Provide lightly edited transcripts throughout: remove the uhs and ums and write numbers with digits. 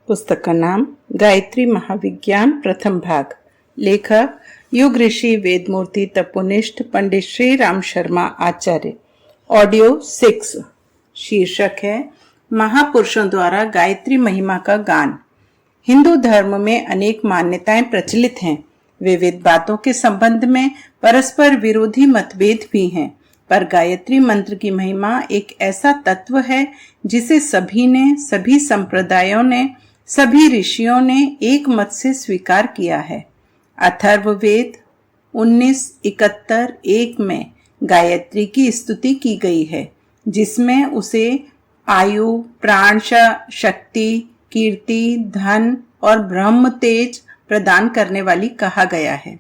पुस्तक का नाम गायत्री महाविज्ञान प्रथम भाग। लेखक युग ऋषि वेदमूर्ति तपोनिष्ठ पंडित श्री राम शर्मा आचार्य। ऑडियो 6। शीर्षक है महापुरुषों द्वारा गायत्री महिमा का गान। हिंदू धर्म में अनेक मान्यताएं प्रचलित हैं। विविध बातों के संबंध में परस्पर विरोधी मतभेद भी हैं, पर गायत्री मंत्र की महिमा एक ऐसा तत्व है जिसे सभी संप्रदायों ने, सभी ऋषियों ने एक मत से स्वीकार किया है। अथर्ववेद 19:71-1 में गायत्री की स्तुति की गई है, जिसमें उसे आयु, प्राण शक्ति, कीर्ति, धन और ब्रह्म तेज प्रदान करने वाली कहा गया है।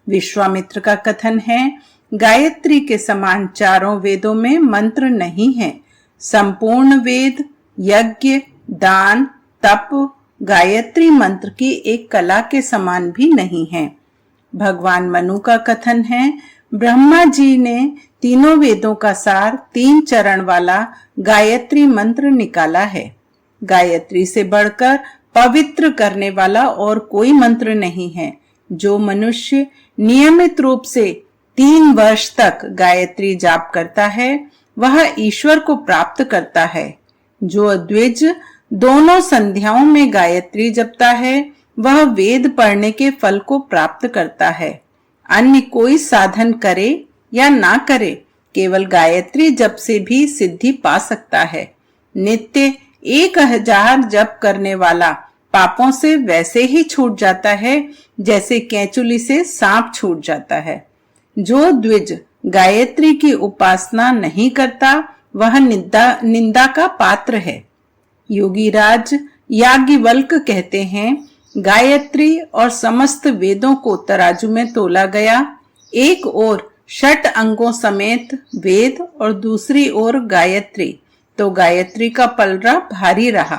विश्वामित्र का कथन है, गायत्री के समान चारों वेदों में मंत्र नहीं है। संपूर्ण वेद, यज्ञ, दान, तप गायत्री मंत्र की एक कला के समान भी नहीं है। भगवान मनु का कथन है, ब्रह्मा जी ने तीनों वेदों का सार 3 चरण वाला गायत्री मंत्र निकाला है। गायत्री से बढ़कर पवित्र करने वाला और कोई मंत्र नहीं है। जो मनुष्य नियमित रूप से 3 वर्ष तक गायत्री जाप करता है, वह ईश्वर को प्राप्त करता है। जो द्विज दोनों संध्याओं में गायत्री जपता है, वह वेद पढ़ने के फल को प्राप्त करता है। अन्य कोई साधन करे या ना करे, केवल गायत्री जप से भी सिद्धि पा सकता है। नित्य 1000 जप करने वाला पापों से वैसे ही छूट जाता है जैसे केंचुली से सांप छूट जाता है। जो द्विज गायत्री की उपासना नहीं करता, वह निंदा का पात्र है। योगीराज याज्ञवल्क्य कहते हैं, गायत्री और समस्त वेदों को तराजू में तोला गया। एक ओर 6 अंगों समेत वेद और दूसरी ओर गायत्री, तो गायत्री का पलड़ा भारी रहा।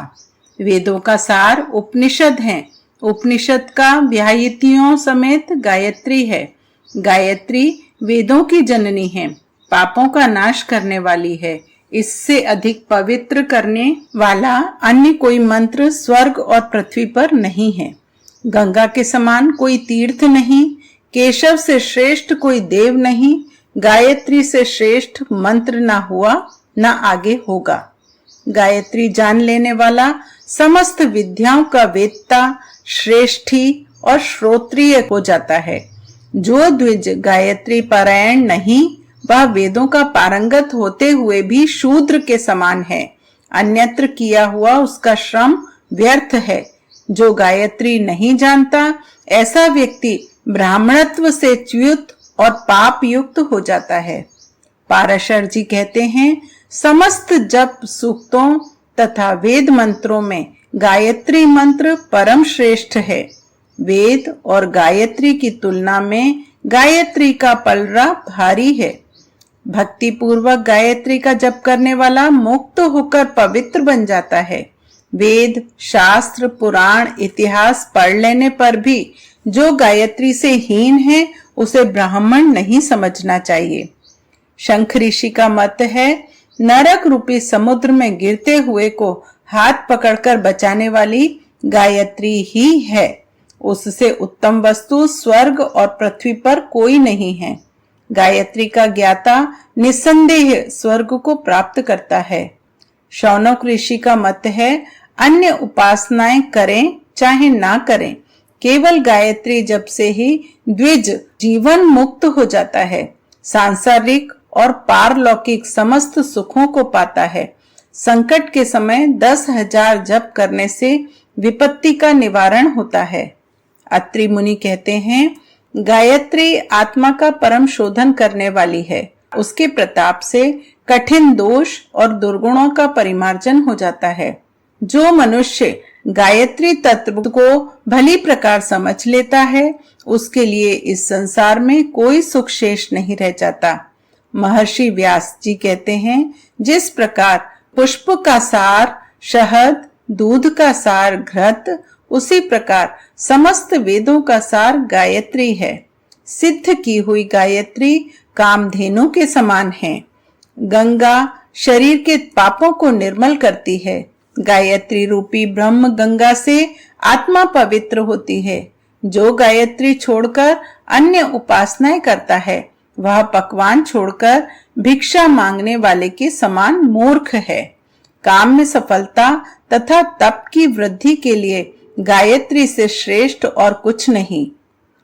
वेदों का सार उपनिषद है, उपनिषद का व्याहृतियों समेत गायत्री है। गायत्री वेदों की जननी है, पापों का नाश करने वाली है। इससे अधिक पवित्र करने वाला अन्य कोई मंत्र स्वर्ग और पृथ्वी पर नहीं है। गंगा के समान कोई तीर्थ नहीं, केशव से श्रेष्ठ कोई देव नहीं। गायत्री से श्रेष्ठ मंत्र ना हुआ, ना आगे होगा। गायत्री जान लेने वाला समस्त विद्याओं का वेत्ता, श्रेष्ठी और श्रोत्रिय हो जाता है। जो द्विज गायत्री पारायण नहीं, वह वेदों का पारंगत होते हुए भी शूद्र के समान है। अन्यत्र किया हुआ उसका श्रम व्यर्थ है। जो गायत्री नहीं जानता, ऐसा व्यक्ति ब्राह्मणत्व से च्युत और पाप युक्त हो जाता है। पाराशर जी कहते हैं, समस्त जप सूक्तों तथा वेद मंत्रों में गायत्री मंत्र परम श्रेष्ठ है। वेद और गायत्री की तुलना में गायत्री का पलड़ा भारी है। भक्ति पूर्वक गायत्री का जप करने वाला मुक्त होकर पवित्र बन जाता है। वेद, शास्त्र, पुराण, इतिहास पढ़ लेने पर भी जो गायत्री से हीन है, उसे ब्राह्मण नहीं समझना चाहिए। शंख ऋषि का मत है, नरक रूपी समुद्र में गिरते हुए को हाथ पकड़कर बचाने वाली गायत्री ही है। उससे उत्तम वस्तु स्वर्ग और पृथ्वी पर कोई नहीं है। गायत्री का ज्ञाता निस्संदेह स्वर्ग को प्राप्त करता है। शौनक ऋषि का मत है, अन्य उपासनाएं करें चाहे ना करें, केवल गायत्री जप से ही द्विज जीवन मुक्त हो जाता है। सांसारिक और पारलौकिक समस्त सुखों को पाता है। संकट के समय 10,000 जप करने से विपत्ति का निवारण होता है। अत्रि मुनि कहते हैं, गायत्री आत्मा का परम शोधन करने वाली है। उसके प्रताप से कठिन दोष और दुर्गुणों का परिमार्जन हो जाता है। जो मनुष्य गायत्री तत्व को भली प्रकार समझ लेता है, उसके लिए इस संसार में कोई सुख शेष नहीं रह जाता। महर्षि व्यास जी कहते हैं, जिस प्रकार पुष्प का सार शहद, दूध का सार घृत, उसी प्रकार समस्त वेदों का सार गायत्री है। सिद्ध की हुई गायत्री कामधेनु के समान है। गंगा शरीर के पापों को निर्मल करती है। गायत्री रूपी ब्रह्म गंगा से आत्मा पवित्र होती है। जो गायत्री छोड़कर अन्य उपासनाएं करता है वह पकवान छोड़कर भिक्षा मांगने वाले के समान मूर्ख है। काम में सफलता तथा तप की वृद्धि के लिए गायत्री से श्रेष्ठ और कुछ नहीं।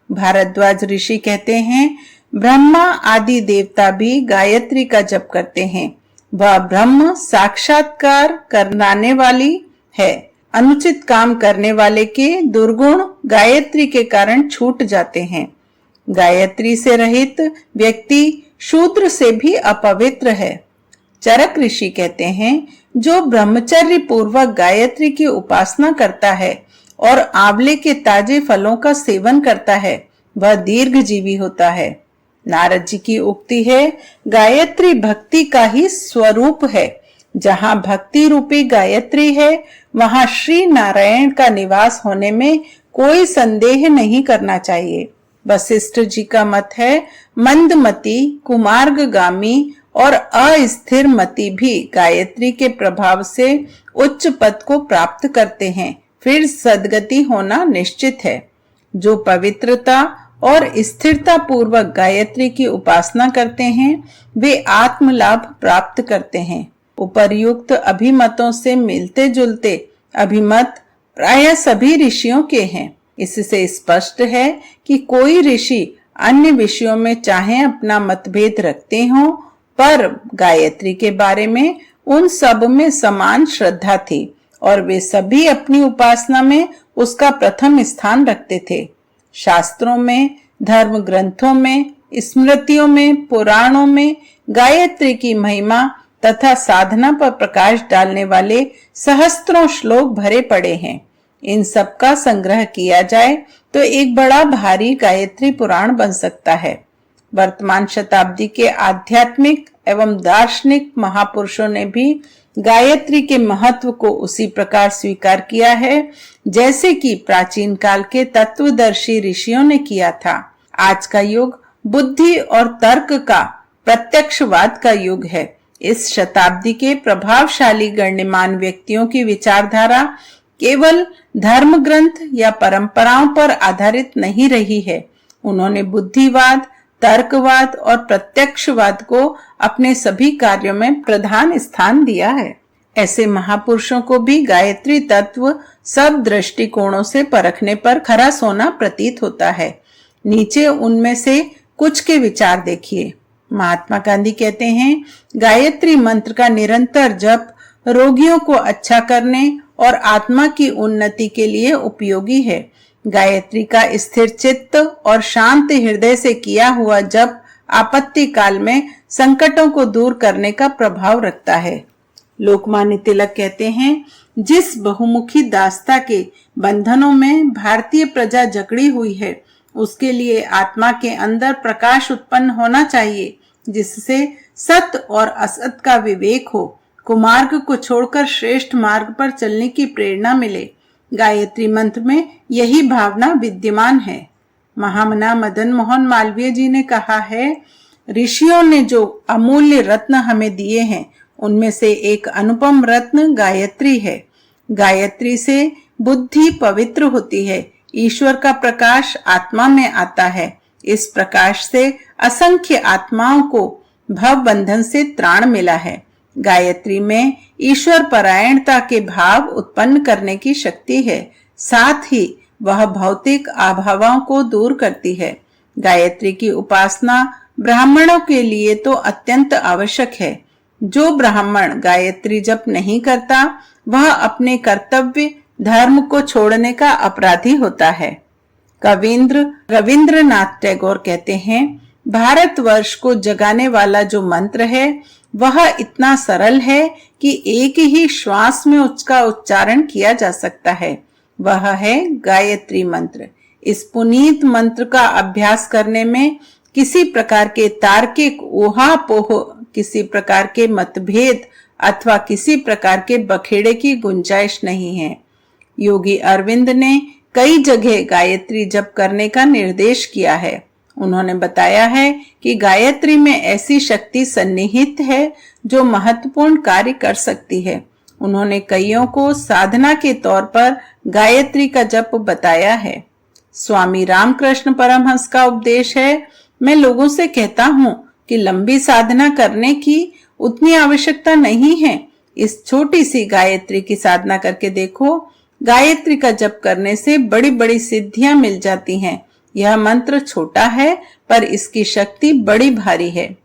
भारद्वाज ऋषि कहते हैं, ब्रह्मा आदि देवता भी गायत्री का जप करते हैं। वह ब्रह्म साक्षात्कार कराने वाली है। अनुचित काम करने वाले के दुर्गुण गायत्री के कारण छूट जाते हैं। गायत्री से रहित व्यक्ति शूद्र से भी अपवित्र है। चरक ऋषि कहते हैं, जो ब्रह्मचर्य पूर्वक गायत्री की उपासना करता है और आंवले के ताजे फलों का सेवन करता है वह दीर्घजीवी होता है। नारद जी की उक्ति है, गायत्री भक्ति का ही स्वरूप है। जहाँ भक्ति रूपी गायत्री है वहाँ श्री नारायण का निवास होने में कोई संदेह नहीं करना चाहिए। वशिष्ठ जी का मत है, मंदमती, कुमार्गगामी और अस्थिर मति भी गायत्री के प्रभाव से उच्च पद को प्राप्त करते हैं, फिर सद्गति होना निश्चित है। जो पवित्रता और स्थिरता पूर्वक गायत्री की उपासना करते हैं वे आत्म लाभ प्राप्त करते हैं। उपर्युक्त अभिमतों से मिलते जुलते अभिमत प्राय सभी ऋषियों के हैं। इससे स्पष्ट है कि कोई ऋषि अन्य विषयों में चाहे अपना मतभेद रखते हों, पर गायत्री के बारे में उन सब में समान श्रद्धा थी और वे सभी अपनी उपासना में उसका प्रथम स्थान रखते थे। शास्त्रों में, धर्म ग्रंथों में, स्मृतियों में, पुराणों में गायत्री की महिमा तथा साधना पर प्रकाश डालने वाले सहस्त्रों श्लोक भरे पड़े हैं। इन सब का संग्रह किया जाए तो एक बड़ा भारी गायत्री पुराण बन सकता है। वर्तमान शताब्दी के आध्यात्मिक एवं दार्शनिक महापुरुषों ने भी गायत्री के महत्व को उसी प्रकार स्वीकार किया है जैसे कि प्राचीन काल के तत्वदर्शी ऋषियों ने किया था। आज का युग बुद्धि और तर्क का, प्रत्यक्षवाद का युग है। इस शताब्दी के प्रभावशाली गण्यमान व्यक्तियों की विचारधारा केवल धर्म ग्रंथ या परंपराओं पर आधारित नहीं रही है। उन्होंने बुद्धिवाद, तर्कवाद और प्रत्यक्षवाद को अपने सभी कार्यों में प्रधान स्थान दिया है। ऐसे महापुरुषों को भी गायत्री तत्व सब दृष्टिकोणों से परखने पर खरा सोना प्रतीत होता है। नीचे उनमें से कुछ के विचार देखिए। महात्मा गांधी कहते हैं, गायत्री मंत्र का निरंतर जप रोगियों को अच्छा करने और आत्मा की उन्नति के लिए उपयोगी है। गायत्री का स्थिर चित्त और शांत हृदय से किया हुआ जप आपत्ति काल में संकटों को दूर करने का प्रभाव रखता है। लोकमान्य तिलक कहते हैं, जिस बहुमुखी दास्ता के बंधनों में भारतीय प्रजा जकड़ी हुई है उसके लिए आत्मा के अंदर प्रकाश उत्पन्न होना चाहिए, जिससे सत्य और असत का विवेक हो, कुमार्ग को छोड़कर श्रेष्ठ मार्ग पर चलने की प्रेरणा मिले। गायत्री मंत्र में यही भावना विद्यमान है। महामना मदन मोहन मालवीय जी ने कहा है, ऋषियों ने जो अमूल्य रत्न हमें दिए हैं उनमें से एक अनुपम रत्न गायत्री है। गायत्री से बुद्धि पवित्र होती है, ईश्वर का प्रकाश आत्मा में आता है। इस प्रकाश से असंख्य आत्माओं को भव बंधन से त्राण मिला है। गायत्री में ईश्वर परायणता के भाव उत्पन्न करने की शक्ति है, साथ ही वह भौतिक आभावों को दूर करती है। गायत्री की उपासना ब्राह्मणों के लिए तो अत्यंत आवश्यक है। जो ब्राह्मण गायत्री जप नहीं करता वह अपने कर्तव्य धर्म को छोड़ने का अपराधी होता है। कविंद्र रविंद्रनाथ टैगोर कहते हैं, भारतवर्ष को जगाने वाला जो मंत्र है वह इतना सरल है कि एक ही श्वास में उसका उच्चारण किया जा सकता है। वह है गायत्री मंत्र। इस पुनीत मंत्र का अभ्यास करने में किसी प्रकार के तार्किक ऊहापोह, किसी प्रकार के मतभेद अथवा किसी प्रकार के बखेड़े की गुंजाइश नहीं है। योगी अरविंद ने कई जगह गायत्री जप करने का निर्देश किया है। उन्होंने बताया है कि गायत्री में ऐसी शक्ति सन्निहित है जो महत्वपूर्ण कार्य कर सकती है। उन्होंने कईयों को साधना के तौर पर गायत्री का जप बताया है। स्वामी रामकृष्ण परमहंस का उपदेश है, मैं लोगों से कहता हूँ कि लंबी साधना करने की उतनी आवश्यकता नहीं है। इस छोटी सी गायत्री की साधना करके देखो। गायत्री का जप करने से बड़ी बड़ी सिद्धियां मिल जाती हैं। यह मंत्र छोटा है पर इसकी शक्ति बड़ी भारी है।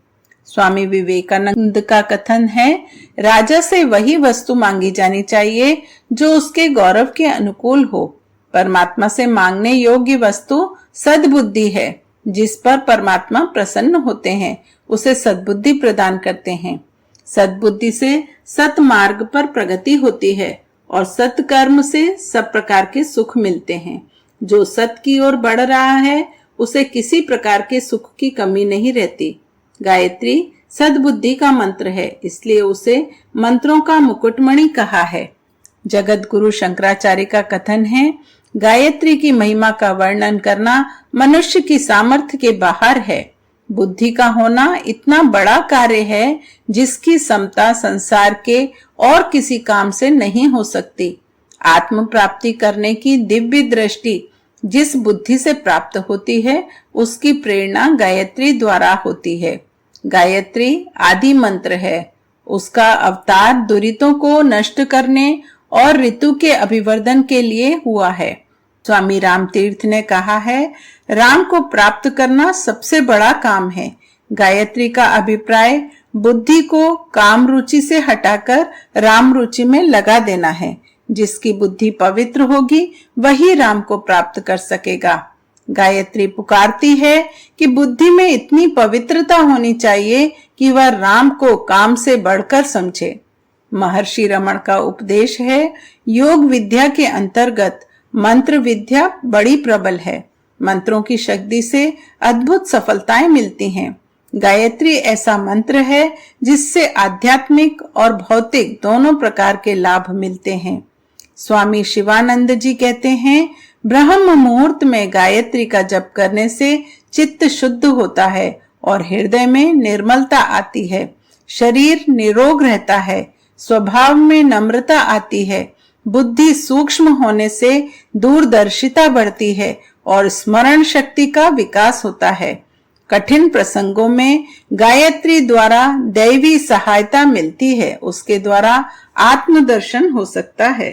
स्वामी विवेकानंद का कथन है, राजा से वही वस्तु मांगी जानी चाहिए जो उसके गौरव के अनुकूल हो। परमात्मा से मांगने योग्य वस्तु सद्बुद्धि है। जिस पर परमात्मा प्रसन्न होते हैं उसे सद्बुद्धि प्रदान करते हैं। सद्बुद्धि से सत मार्ग पर प्रगति होती है और सत्कर्म से सब प्रकार के सुख मिलते हैं। जो सत की ओर बढ़ रहा है उसे किसी प्रकार के सुख की कमी नहीं रहती। गायत्री सद्बुद्धि का मंत्र है, इसलिए उसे मंत्रों का मुकुटमणि कहा है। जगत गुरु शंकराचार्य का कथन है, गायत्री की महिमा का वर्णन करना मनुष्य की सामर्थ्य के बाहर है। बुद्धि का होना इतना बड़ा कार्य है जिसकी समता संसार के और किसी काम से नहीं हो सकती। आत्म प्राप्ति करने की दिव्य दृष्टि जिस बुद्धि से प्राप्त होती है उसकी प्रेरणा गायत्री द्वारा होती है। गायत्री आदि मंत्र है। उसका अवतार दुरितों को नष्ट करने और ऋतु के अभिवर्धन के लिए हुआ है। स्वामी राम तीर्थ ने कहा है, राम को प्राप्त करना सबसे बड़ा काम है। गायत्री का अभिप्राय बुद्धि को काम रुचि से हटाकर राम रुचि में लगा देना है। जिसकी बुद्धि पवित्र होगी वही राम को प्राप्त कर सकेगा। गायत्री पुकारती है कि बुद्धि में इतनी पवित्रता होनी चाहिए कि वह राम को काम से बढ़कर समझे। महर्षि रमण का उपदेश है, योग विद्या के अंतर्गत मंत्र विद्या बड़ी प्रबल है। मंत्रों की शक्ति से अद्भुत सफलताएं मिलती हैं। गायत्री ऐसा मंत्र है जिससे आध्यात्मिक और भौतिक दोनों प्रकार के लाभ मिलते हैं। स्वामी शिवानंद जी कहते हैं, ब्रह्म मुहूर्त में गायत्री का जप करने से चित्त शुद्ध होता है और हृदय में निर्मलता आती है। शरीर निरोग रहता है, स्वभाव में नम्रता आती है, बुद्धि सूक्ष्म होने से दूरदर्शिता बढ़ती है और स्मरण शक्ति का विकास होता है। कठिन प्रसंगों में गायत्री द्वारा दैवी सहायता मिलती है। उसके द्वारा आत्मदर्शन हो सकता है।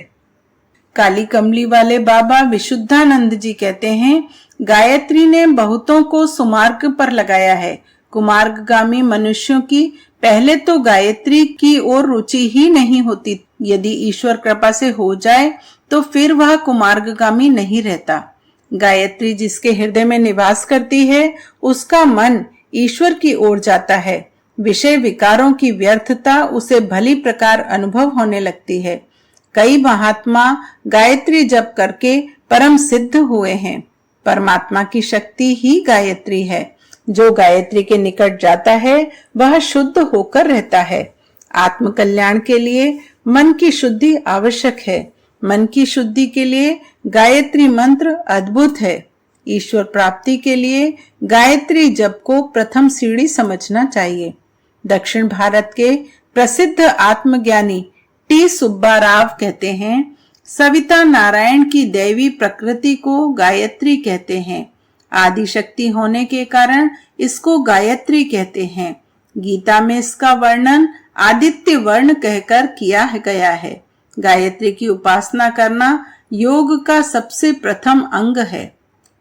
काली कमली वाले बाबा विशुद्धानंद जी कहते हैं, गायत्री ने बहुतों को सुमार्ग पर लगाया है। कुमार्गगामी मनुष्यों की पहले तो गायत्री की ओर रुचि ही नहीं होती। यदि ईश्वर कृपा से हो जाए तो फिर वह कुमार्गगामी नहीं रहता। गायत्री जिसके हृदय में निवास करती है उसका मन ईश्वर की ओर जाता है। विषय विकारों की व्यर्थता उसे भली प्रकार अनुभव होने लगती है। कई महात्मा गायत्री जप करके परम सिद्ध हुए हैं। परमात्मा की शक्ति ही गायत्री है। जो गायत्री के निकट जाता है वह शुद्ध होकर रहता है। आत्म कल्याण के लिए मन की शुद्धि आवश्यक है। मन की शुद्धि के लिए गायत्री मंत्र अद्भुत है। ईश्वर प्राप्ति के लिए गायत्री जप को प्रथम सीढ़ी समझना चाहिए। दक्षिण भारत के प्रसिद्ध आत्मज्ञानी टी सुब्बा राव कहते हैं, सविता नारायण की दैवी प्रकृति को गायत्री कहते हैं। आदि शक्ति होने के कारण इसको गायत्री कहते हैं। गीता में इसका वर्णन आदित्य वर्ण कहकर किया गया है। गायत्री की उपासना करना योग का सबसे प्रथम अंग है।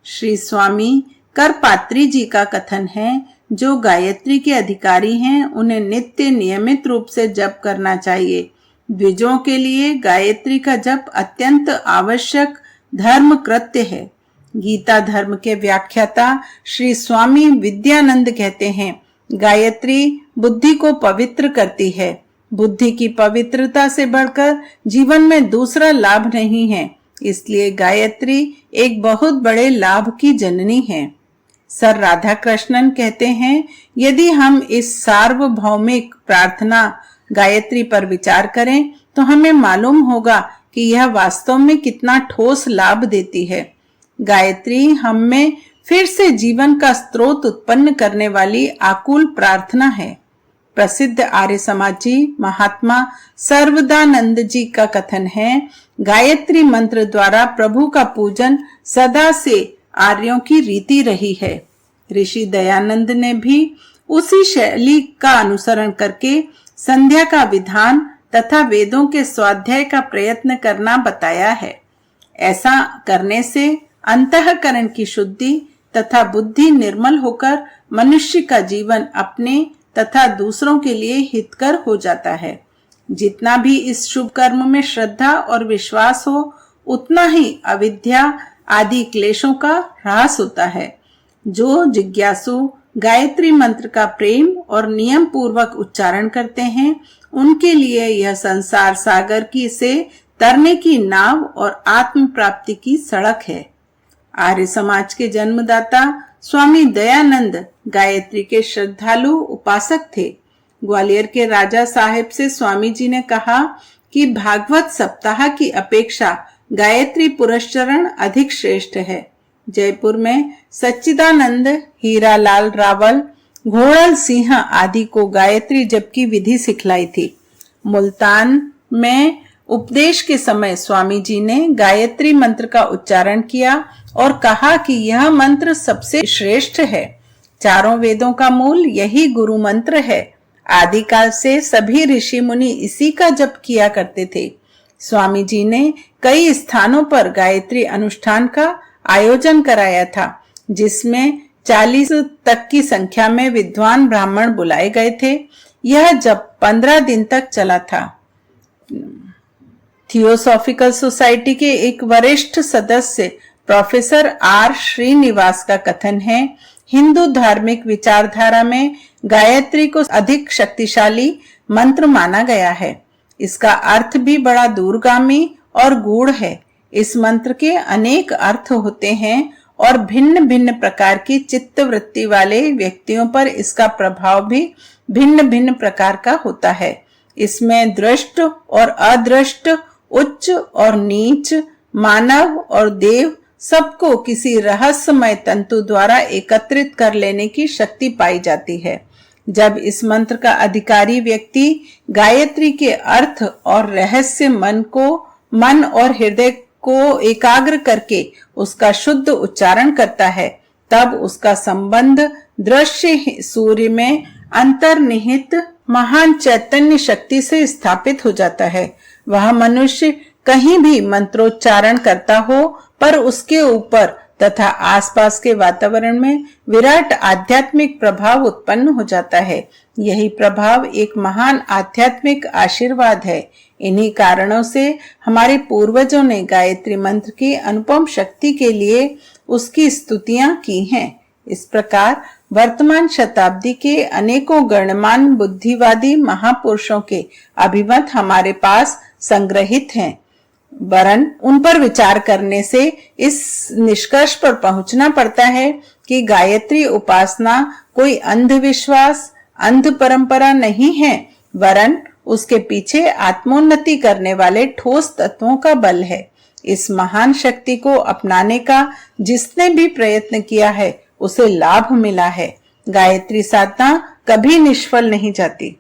श्री स्वामी करपात्री जी का कथन है, जो गायत्री के अधिकारी हैं उन्हें नित्य नियमित रूप से जप करना चाहिए। द्विजों के लिए गायत्री का जप अत्यंत आवश्यक धर्म कृत्य है। गीता धर्म के व्याख्याता श्री स्वामी विद्यानंद कहते हैं, गायत्री बुद्धि को पवित्र करती है। बुद्धि की पवित्रता से बढ़कर जीवन में दूसरा लाभ नहीं है, इसलिए गायत्री एक बहुत बड़े लाभ की जननी है। सर राधाकृष्णन कहते हैं, यदि हम इस सार्वभौमिक प्रार्थना गायत्री पर विचार करें तो हमें मालूम होगा कि यह वास्तव में कितना ठोस लाभ देती है। गायत्री हम में फिर से जीवन का स्रोत उत्पन्न करने वाली आकुल प्रार्थना है। प्रसिद्ध आर्य समाजी महात्मा सर्वदानंद जी का कथन है, गायत्री मंत्र द्वारा प्रभु का पूजन सदा से आर्यों की रीति रही है। ऋषि दयानंद ने भी उसी शैली का अनुसरण करके संध्या का विधान तथा वेदों के स्वाध्याय का प्रयत्न करना बताया है। ऐसा करने से अंतःकरण की शुद्धि तथा बुद्धि निर्मल होकर मनुष्य का जीवन अपने तथा दूसरों के लिए हितकर हो जाता है। जितना भी इस शुभ कर्म में श्रद्धा और विश्वास हो, उतना ही अविद्या आदि क्लेशों का ह्रास होता है। जो जिज्ञासु गायत्री मंत्र का प्रेम और नियम पूर्वक उच्चारण करते हैं, उनके लिए यह संसार सागर की से तरने की नाव और आत्म प्राप्ति की सड़क है। आर्य समाज के जन्मदाता स्वामी दयानंद गायत्री के श्रद्धालु उपासक थे। ग्वालियर के राजा साहेब से स्वामी जी ने कहा कि भागवत सप्ताह की अपेक्षा गायत्री पुरस्चरण अधिक श्रेष्ठ है। जयपुर में सच्चिदानंद, हीरालाल रावल, घोड़ल सिंह आदि को गायत्री जप की विधि सिखलाई थी। मुल्तान में उपदेश के समय स्वामी जी ने गायत्री मंत्र का उच्चारण किया और कहा कि यह मंत्र सबसे श्रेष्ठ है। चारों वेदों का मूल यही गुरु मंत्र है। आदिकाल से सभी ऋषि मुनि इसी का जप किया करते थे। स्वामी जी ने कई स्थानों पर गायत्री अनुष्ठान का आयोजन कराया था, जिसमें 40 तक की संख्या में विद्वान ब्राह्मण बुलाए गए थे। यह जप 15 दिन तक चला था। थियोसॉफिकल सोसाइटी के एक वरिष्ठ सदस्य प्रोफेसर आर श्रीनिवास का कथन है, हिंदू धार्मिक विचारधारा में गायत्री को अधिक शक्तिशाली मंत्र माना गया है। इसका अर्थ भी बड़ा दूरगामी और गूढ़ है। इस मंत्र के अनेक अर्थ होते हैं और भिन्न भिन्न प्रकार की चित्त वृत्ति वाले व्यक्तियों पर इसका प्रभाव भी भिन्न भिन्न प्रकार का होता है। इसमें दृष्ट और अदृष्ट, उच्च और नीच, मानव और देव सबको किसी रहस्यमय तंतु द्वारा एकत्रित कर लेने की शक्ति पाई जाती है। जब इस मंत्र का अधिकारी व्यक्ति गायत्री के अर्थ और रहस्य मन और हृदय को एकाग्र करके उसका शुद्ध उच्चारण करता है, तब उसका संबंध दृश्य सूर्य में अंतर्निहित महान चैतन्य शक्ति से स्थापित हो जाता है। वह मनुष्य कहीं भी मंत्रोच्चारण करता हो, पर उसके ऊपर तथा आसपास के वातावरण में विराट आध्यात्मिक प्रभाव उत्पन्न हो जाता है। यही प्रभाव एक महान आध्यात्मिक आशीर्वाद है। इन्हीं कारणों से हमारे पूर्वजों ने गायत्री मंत्र की अनुपम शक्ति के लिए उसकी स्तुतियां की हैं। इस प्रकार वर्तमान शताब्दी के अनेकों गणमान्य बुद्धिवादी महापुरुषों के अभिमत हमारे पास संग्रहित हैं। वरन उन पर विचार करने से इस निष्कर्ष पर पहुंचना पड़ता है कि गायत्री उपासना कोई अंधविश्वास, अंध परंपरा नहीं है, वरन उसके पीछे आत्मोन्नति करने वाले ठोस तत्वों का बल है। इस महान शक्ति को अपनाने का जिसने भी प्रयत्न किया है, उसे लाभ मिला है। गायत्री साधना कभी निष्फल नहीं जाती।